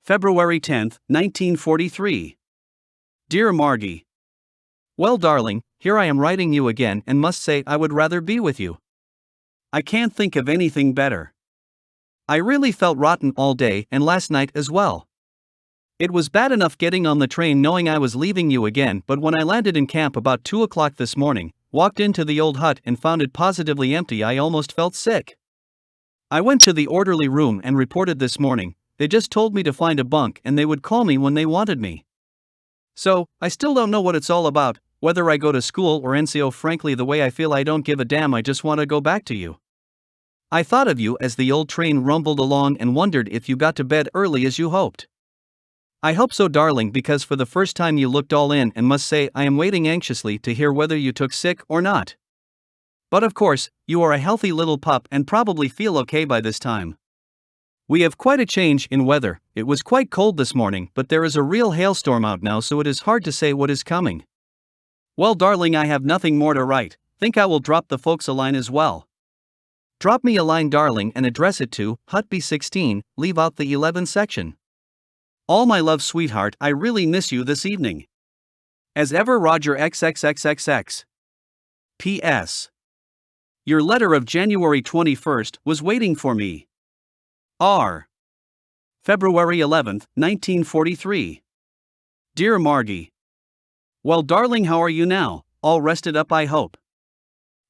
February 10, 1943. Dear Margie. Well, darling, here I am writing you again and must say I would rather be with you. I can't think of anything better. I really felt rotten all day and last night as well. It was bad enough getting on the train knowing I was leaving you again, but when I landed in camp about 2 o'clock this morning, walked into the old hut and found it positively empty, I almost felt sick. I went to the orderly room and reported this morning. They just told me to find a bunk and they would call me when they wanted me. So, I still don't know what it's all about, whether I go to school or NCO. Frankly, the way I feel, I don't give a damn. I just want to go back to you. I thought of you as the old train rumbled along and wondered if you got to bed early as you hoped. I hope so, darling, because for the first time you looked all in, and must say I am waiting anxiously to hear whether you took sick or not. But of course, you are a healthy little pup and probably feel okay by this time. We have quite a change in weather. It was quite cold this morning, but there is a real hailstorm out now, so it is hard to say what is coming. Well, darling, I have nothing more to write. Think I will drop the folks a line as well. Drop me a line, darling, and address it to Hut B16, leave out the 11 section. All my love, sweetheart, I really miss you this evening. As ever, Roger XXXXX. P.S. Your letter of January 21st was waiting for me. R. February 11, 1943. Dear Margie. Well, darling, how are you now? All rested up, I hope.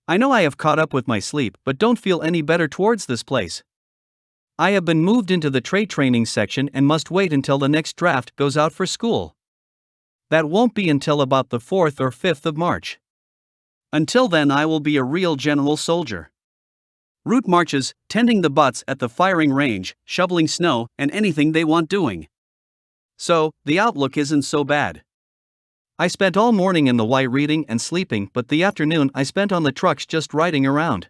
I know I have caught up with my sleep, but don't feel any better towards this place. I have been moved into the trade training section and must wait until the next draft goes out for school. That won't be until about the 4th or 5th of March. Until then, I will be a real general soldier. Route marches, tending the butts at the firing range, shoveling snow, and anything they want doing. So, the outlook isn't so bad. I spent all morning in the Y reading and sleeping, but the afternoon I spent on the trucks just riding around.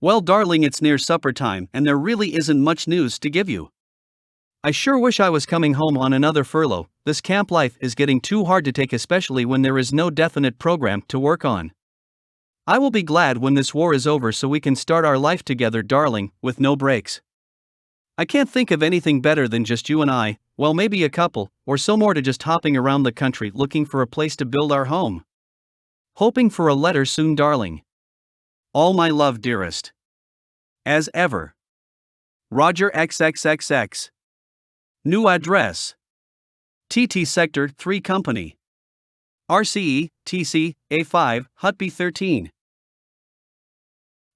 Well, darling, it's near supper time and there really isn't much news to give you. I sure wish I was coming home on another furlough. This camp life is getting too hard to take, especially when there is no definite program to work on. I will be glad when this war is over so we can start our life together, darling, with no breaks. I can't think of anything better than just you and I, well, maybe a couple, or so more, to just hopping around the country looking for a place to build our home. Hoping for a letter soon, darling. All my love, dearest. As ever. Roger XXXX. New address. TT Sector 3 Company. RCE, TC, A5, Hut B13.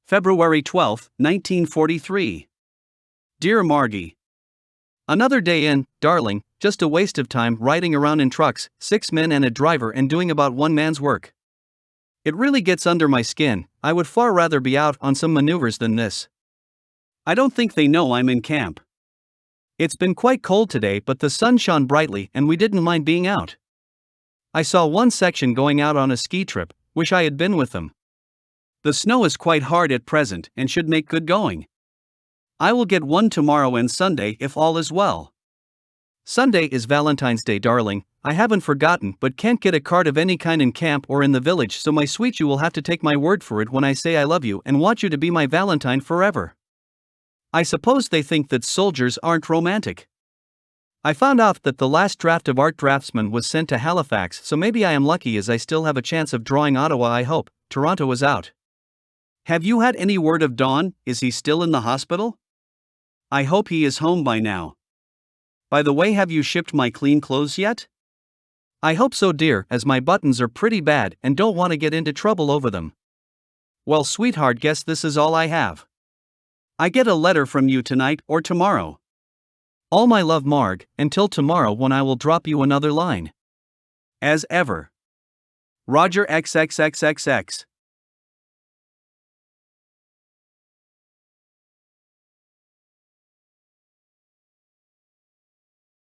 February 12, 1943. Dear Margie. Another day in, darling, just a waste of time riding around in trucks, 6 men and a driver, and doing about one man's work. It really gets under my skin. I would far rather be out on some maneuvers than this. I don't think they know I'm in camp. It's been quite cold today, but the sun shone brightly and we didn't mind being out. I saw one section going out on a ski trip, wish I had been with them. The snow is quite hard at present and should make good going. I will get one tomorrow and Sunday if all is well. Sunday is Valentine's Day, darling. I haven't forgotten, but can't get a card of any kind in camp or in the village, so my sweet, you will have to take my word for it when I say I love you and want you to be my Valentine forever. I suppose they think that soldiers aren't romantic. I found out that the last draft of Art Draftsman was sent to Halifax, so maybe I am lucky as I still have a chance of drawing Ottawa, I hope. Toronto is out. Have you had any word of Don? Is he still in the hospital? I hope he is home by now. By the way, have you shipped my clean clothes yet? I hope so, dear, as my buttons are pretty bad and don't want to get into trouble over them. Well, sweetheart, guess this is all I have. I get a letter from you tonight or tomorrow. All my love, Marg, until tomorrow when I will drop you another line. As ever. Roger XXXXX.